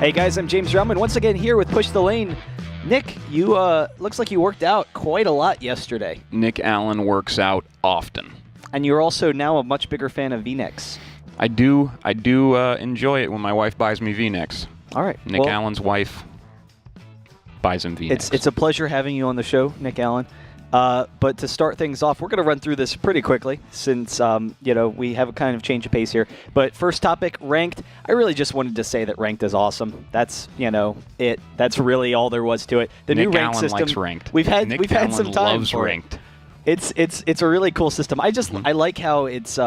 Hey guys, I'm James Rumman, once again here with Push the Lane. Nick, you looks like you worked out quite a lot yesterday. Nick Allen works out often. And you're also now a much bigger fan of V-necks. I do enjoy it when my wife buys me V-necks. All right. Nick Allen's wife buys him V-necks. It's a pleasure having you on the show, Nick Allen. But to start things off, we're going to run through this pretty quickly since, we have a kind of change of pace here. But first topic, ranked. I really just wanted to say that ranked is awesome. That's, it. That's really all there was to it. The Nick new rank Allen some likes ranked. We've had Allen some time loves for ranked. It. It's a really cool system. I like how it's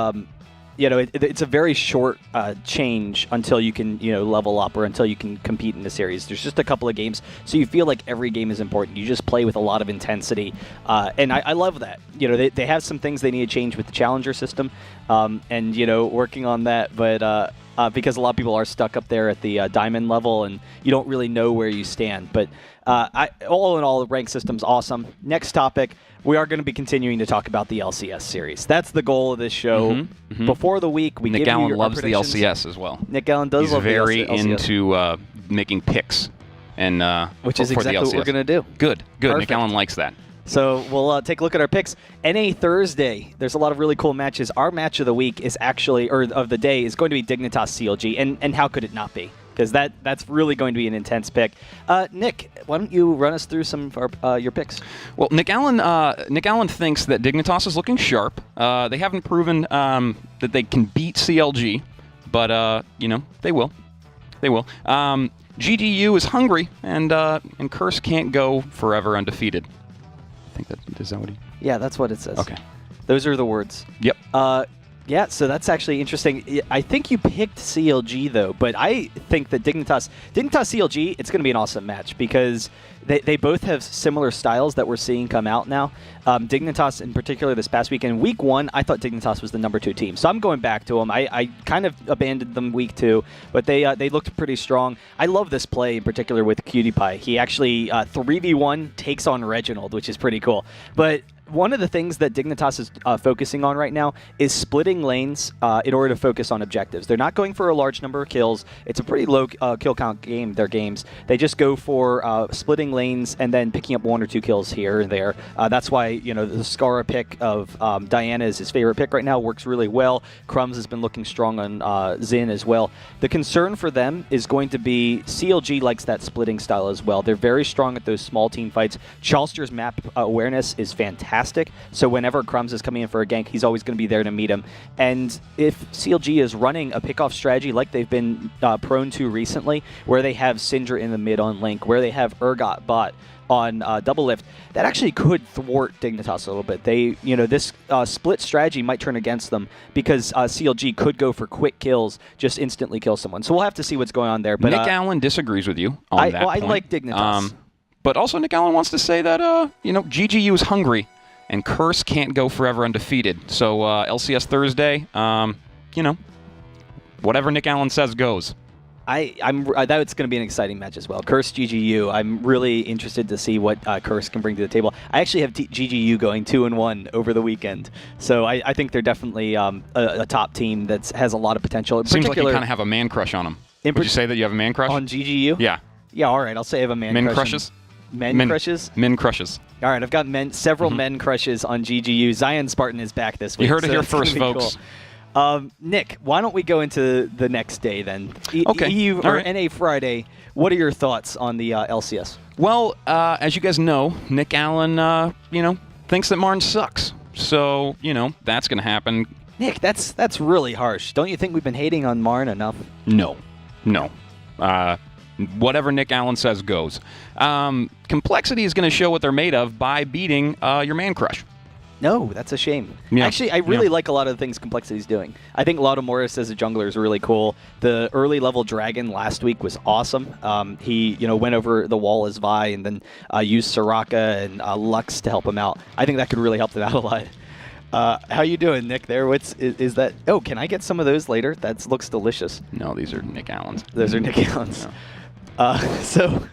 it's a very short change until you can level up or until you can compete in the series. There's just a couple of games, so you feel like every game is important. You just play with a lot of intensity, and I love that. They have some things they need to change with the challenger system, and working on that, but because a lot of people are stuck up there at the diamond level, and you don't really know where you stand. But all in all, the rank system's awesome. Next topic. We are going to be continuing to talk about the LCS series. That's the goal of this show. Before the week, we Nick Allen loves the LCS as well. Nick Allen does love the LCS. He's very into making picks, and which is exactly what we're going to do. Good. Perfect. Nick Allen likes that. So we'll take a look at our picks. NA Thursday. There's a lot of really cool matches. Our match of the week is actually, or of the day, is going to be Dignitas CLG, and how could it not be? Because that's really going to be an intense pick. Nick, why don't you run us through some of your picks? Well, Nick Allen thinks that Dignitas is looking sharp. They haven't proven that they can beat CLG, but they will. They will. GGU is hungry, and Curse can't go forever undefeated. I think is that what he? Yeah, that's what it says. Okay. Those are the words. Yep. Yeah, so that's actually interesting. I think you picked CLG, though, but I think that Dignitas CLG, it's going to be an awesome match because they both have similar styles that we're seeing come out now. Dignitas, in particular, this past weekend, week 1, I thought Dignitas was the #2 team. So I'm going back to them. I kind of abandoned them week 2, but they looked pretty strong. I love this play in particular with Cutie Pie. He actually 3v1 takes on Reginald, which is pretty cool. But one of the things that Dignitas is focusing on right now is splitting lanes in order to focus on objectives. They're not going for a large number of kills. It's a pretty low kill count game, their games. They just go for splitting lanes and then picking up 1 or 2 kills here and there. That's why, the Scara pick of Diana is his favorite pick right now. Works really well. Crumbs has been looking strong on Xin as well. The concern for them is going to be CLG likes that splitting style as well. They're very strong at those small team fights. Charlester's map awareness is fantastic. So whenever Crumbs is coming in for a gank, he's always going to be there to meet him. And if CLG is running a pickoff strategy like they've been prone to recently, where they have Syndra in the mid on Link, where they have Urgot bot on double lift, that actually could thwart Dignitas a little bit. This split strategy might turn against them because CLG could go for quick kills, just instantly kill someone. So we'll have to see what's going on there. But Nick Allen disagrees with you on that point. I like Dignitas. But also Nick Allen wants to say that, GGU is hungry, and Curse can't go forever undefeated. So LCS Thursday, whatever Nick Allen says goes. That's going to be an exciting match as well. Curse GGU. I'm really interested to see what Curse can bring to the table. I actually have GGU going 2-1 over the weekend, so I think they're definitely a top team that has a lot of potential. Seems like you kind of have a man crush on them. Would you say that you have a man crush on GGU? Yeah. Yeah. All right. I'll say I have a man crush. Crushes. Men crushes? Men crushes. All right, I've got several men crushes on GGU. Zion Spartan is back this week. You heard it here first, folks. Cool. Nick, why don't we go into the next day then? Okay. EU or NA Friday, what are your thoughts on the LCS? Well, as you guys know, Nick Allen, thinks that Martin sucks. So, that's going to happen. Nick, that's really harsh. Don't you think we've been hating on Marn enough? No. Whatever Nick Allen says goes. Complexity is going to show what they're made of by beating your man crush. No, that's a shame. Yeah. Actually, I really like a lot of the things Complexity's doing. I think Lauda Morris as a jungler is really cool. The early level Dragon last week was awesome. He went over the wall as Vi and then used Soraka and Lux to help him out. I think that could really help them out a lot. How you doing, Nick? There, is that? Oh, can I get some of those later? That looks delicious. No, these are Nick Allen's. Those are Nick Allen's. No. So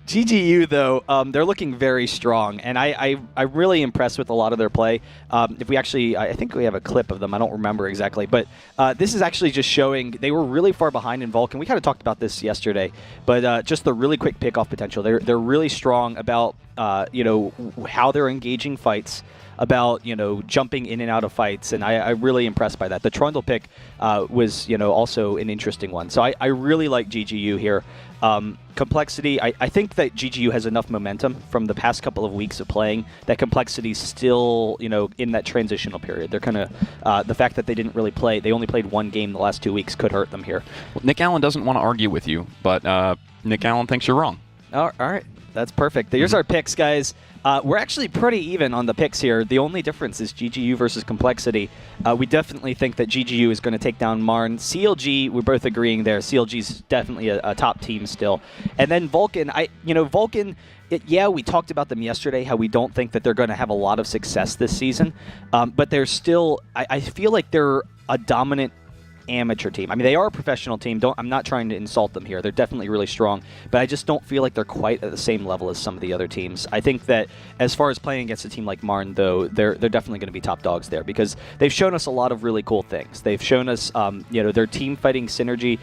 GGU, though, they're looking very strong, and I'm really impressed with a lot of their play. If we actually, I think we have a clip of them. I don't remember exactly, but this is actually just showing they were really far behind in Vulcan. We kind of talked about this yesterday, but just the really quick pickoff potential. They're really strong about how they're engaging fights, about jumping in and out of fights, and I'm really impressed by that. The Trundle pick was also an interesting one. So I really like GGU here. Complexity, I think that GGU has enough momentum from the past couple of weeks of playing that Complexity's still in that transitional period. They're kind of the fact that they didn't really play, they only played one game the last 2 weeks could hurt them here. Well, Nick Allen doesn't want to argue with you, but Nick Allen thinks you're wrong. All right. That's perfect. Here's our picks, guys. We're actually pretty even on the picks here. The only difference is GGU versus Complexity. We definitely think that GGU is going to take down Marn. CLG, we're both agreeing there. CLG is definitely a top team still. And then Vulcan, Vulcan, we talked about them yesterday, how we don't think that they're going to have a lot of success this season. But they're still, I feel like they're a dominant amateur team. I mean, they are a professional team. I'm not trying to insult them here. They're definitely really strong, but I just don't feel like they're quite at the same level as some of the other teams. I think that as far as playing against a team like Marn, though, they're definitely going to be top dogs there because they've shown us a lot of really cool things. They've shown us, their team fighting synergy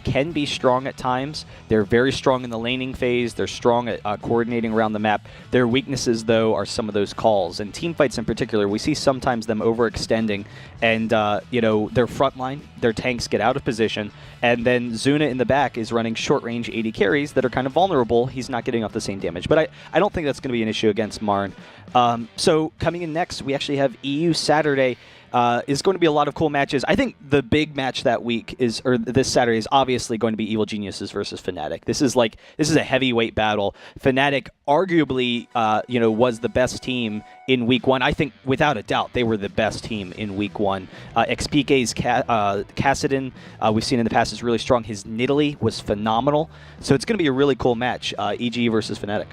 can be strong at times. They're very strong in the laning phase. They're strong at coordinating around the map. Their weaknesses, though, are some of those calls. And team fights in particular, we see sometimes them overextending and, their front line, their tanks get out of position, and then Zuna in the back is running short-range 80 carries that are kind of vulnerable. He's not getting off the same damage. But I don't think that's going to be an issue against Marn. So coming in next, we actually have EU Saturday. Is going to be a lot of cool matches. I think the big match that week this Saturday is obviously going to be Evil Geniuses versus Fnatic. This is a heavyweight battle. Fnatic arguably, was the best team in week one. I think without a doubt they were the best team in week one. XPK's Kassadin, we've seen in the past, is really strong. His Nidalee was phenomenal. So it's going to be a really cool match. EG versus Fnatic.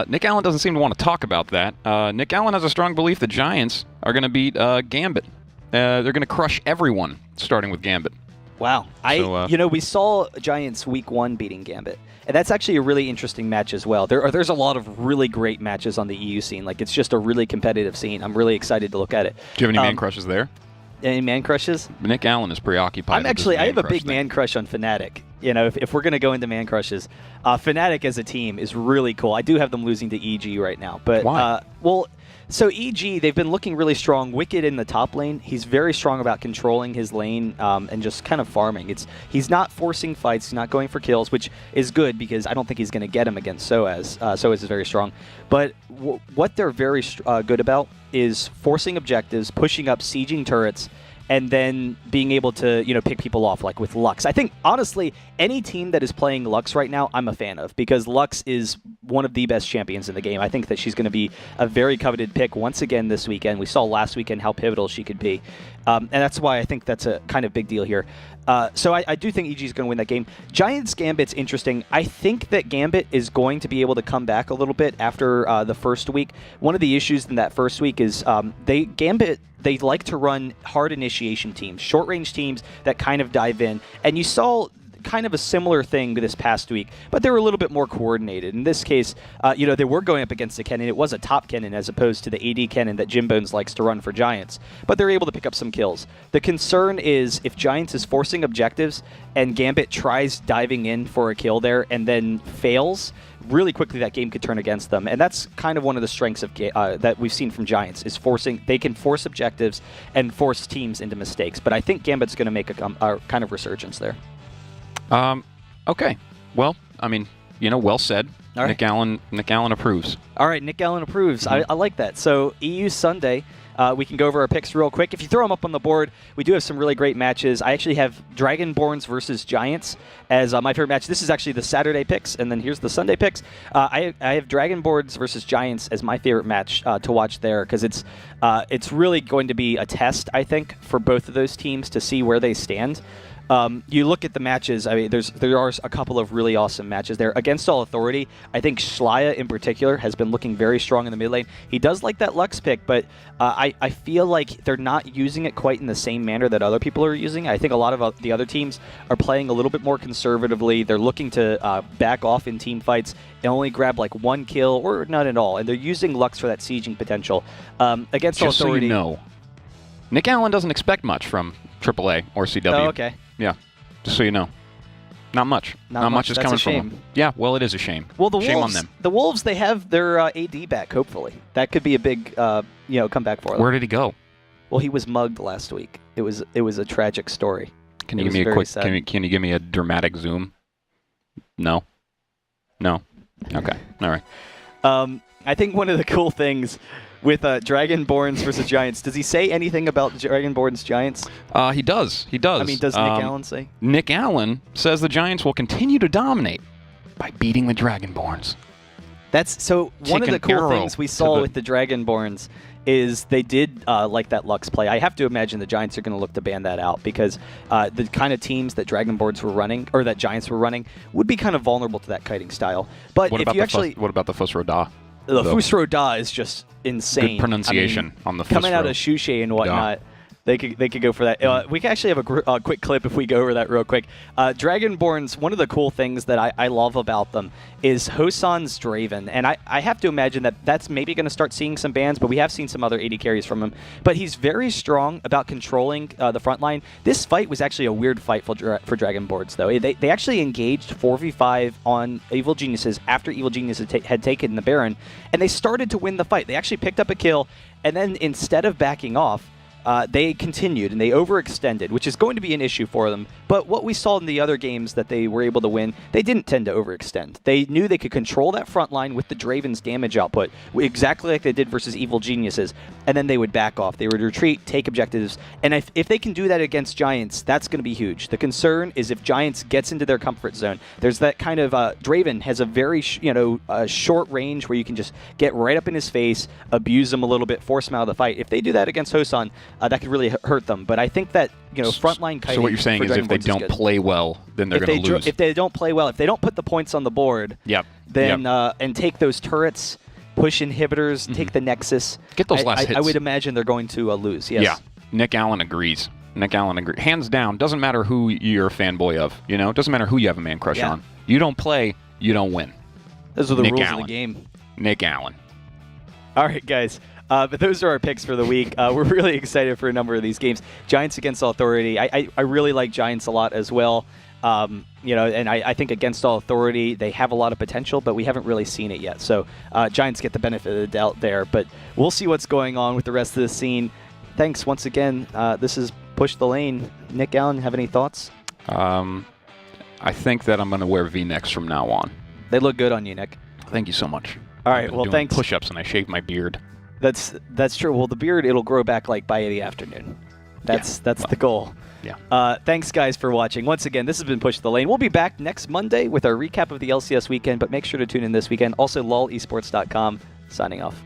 Nick Allen doesn't seem to want to talk about that. Nick Allen has a strong belief the Giants are going to beat Gambit. They're going to crush everyone, starting with Gambit. Wow. We saw Giants week one beating Gambit. And that's actually a really interesting match as well. There's a lot of really great matches on the EU scene. It's just a really competitive scene. I'm really excited to look at it. Do you have any man crushes there? Any man crushes? Nick Allen is preoccupied. I have a big man crush on Fnatic. If we're going to go into man crushes, Fnatic as a team is really cool. I do have them losing to EG right now. But why? So EG, they've been looking really strong. Wicked in the top lane. He's very strong about controlling his lane and just kind of farming. He's not forcing fights. He's not going for kills, which is good because I don't think he's going to get him against Soaz. Soaz is very strong. But what they're very good about is forcing objectives, pushing up, sieging turrets, and then being able to, pick people off, like with Lux. I think, honestly, any team that is playing Lux right now, I'm a fan of, because Lux is one of the best champions in the game. I think that she's going to be a very coveted pick once again this weekend. We saw last weekend how pivotal she could be. And that's why I think that's a kind of big deal here. So I do think EG is going to win that game. Giants Gambit's interesting. I think that Gambit is going to be able to come back a little bit after the first week. One of the issues in that first week is Gambit, they like to run hard initiation teams, short-range teams that kind of dive in. And you saw kind of a similar thing this past week, but they were a little bit more coordinated. In this case, they were going up against a Kennen. It was a top Kennen as opposed to the AD Kennen that Jim Bones likes to run for Giants, but they're able to pick up some kills. The concern is if Giants is forcing objectives and Gambit tries diving in for a kill there and then fails, really quickly that game could turn against them. And that's kind of one of the strengths of that we've seen from Giants is they can force objectives and force teams into mistakes. But I think Gambit's going to make a kind of resurgence there. Okay. Well, I mean, well said. All right. Nick Allen approves. All right, Nick Allen approves. I like that. So EU Sunday, we can go over our picks real quick. If you throw them up on the board, we do have some really great matches. I actually have Dragonborns versus Giants as my favorite match. This is actually the Saturday picks, and then here's the Sunday picks. I have Dragonborns versus Giants as my favorite match to watch there because it's really going to be a test, I think, for both of those teams to see where they stand. You look at the matches. I mean, there are a couple of really awesome matches there. Against All Authority, I think Schleia in particular has been looking very strong in the mid lane. He does like that Lux pick, but I feel like they're not using it quite in the same manner that other people are using. I think a lot of the other teams are playing a little bit more conservatively. They're looking to back off in team fights and only grab like one kill or none at all, and they're using Lux for that sieging potential. Against All Authority, so you know, Nick Allen doesn't expect much from AAA or CW. Oh, okay. Yeah, just so you know. Not much. Not much is coming from them. Yeah, well, it is a shame. Well, the shame Wolves, on them. The Wolves, they have their AD back, hopefully. That could be a big comeback for them. Where did he go? Well, he was mugged last week. It was a tragic story. Can you give me a quick, can you give me a dramatic zoom? No? No? Okay. All right. I think one of the cool things with Dragonborns versus Giants, does he say anything about Dragonborns Giants? He does. He does. I mean, does Nick Allen say? Nick Allen says the Giants will continue to dominate by beating the Dragonborns. That's so. One of the cool things we saw with the Dragonborns is they did like that Lux play. I have to imagine the Giants are going to look to ban that out because the kind of teams that Dragonborns were running or that Giants were running would be kind of vulnerable to that kiting style. But what if you actually, what about the Fusro Da? The Fusro Da is just insane. Good pronunciation on the Fusro. Coming out of Shushay and whatnot. Yeah. They could go for that. We can actually have a quick clip if we go over that real quick. Dragonborns, one of the cool things that I love about them is Hosan's Draven. And I have to imagine that that's maybe going to start seeing some bans, but we have seen some other AD carries from him. But he's very strong about controlling the front line. This fight was actually a weird fight for Dragonborns, though. They actually engaged 4v5 on Evil Geniuses after Evil Geniuses had taken the Baron, and they started to win the fight. They actually picked up a kill, and then instead of backing off, they continued and they overextended, which is going to be an issue for them. But what we saw in the other games that they were able to win, they didn't tend to overextend. They knew they could control that front line with the Draven's damage output, exactly like they did versus Evil Geniuses, and then they would back off. They would retreat, take objectives, and if they can do that against Giants, that's going to be huge. The concern is if Giants gets into their comfort zone. There's that kind of Draven has a very short range where you can just get right up in his face, abuse him a little bit, force him out of the fight. If they do that against Hosan, that could really hurt them. But I think that frontline kiting. So what you're saying is if they don't play well, then they're going to lose. If they don't play well, if they don't put the points on the board, then and take those turrets, push inhibitors, take the Nexus, get those last hits. I would imagine they're going to lose. Yes. Yeah. Nick Allen agrees. Nick Allen agrees. Hands down. Doesn't matter who you're a fanboy of. Doesn't matter who you have a man crush on. You don't play, you don't win. Those are the rules of the game. Nick Allen. All right, guys. But those are our picks for the week. We're really excited for a number of these games. Giants against Authority. I really like Giants a lot as well. And I think against All Authority, they have a lot of potential, but we haven't really seen it yet. So Giants get the benefit of the doubt there. But we'll see what's going on with the rest of the scene. Thanks once again. This is Push the Lane. Nick Allen, have any thoughts? I think that I'm going to wear V-necks from now on. They look good on you, Nick. Thank you so much. All right, well, thanks. Push-ups and I shave my beard. That's true. Well, the beard, it'll grow back like by the afternoon. That's the goal. Yeah. Thanks, guys, for watching. Once again, this has been Push the Lane. We'll be back next Monday with our recap of the LCS weekend, but make sure to tune in this weekend. Also, LOLesports.com. Signing off.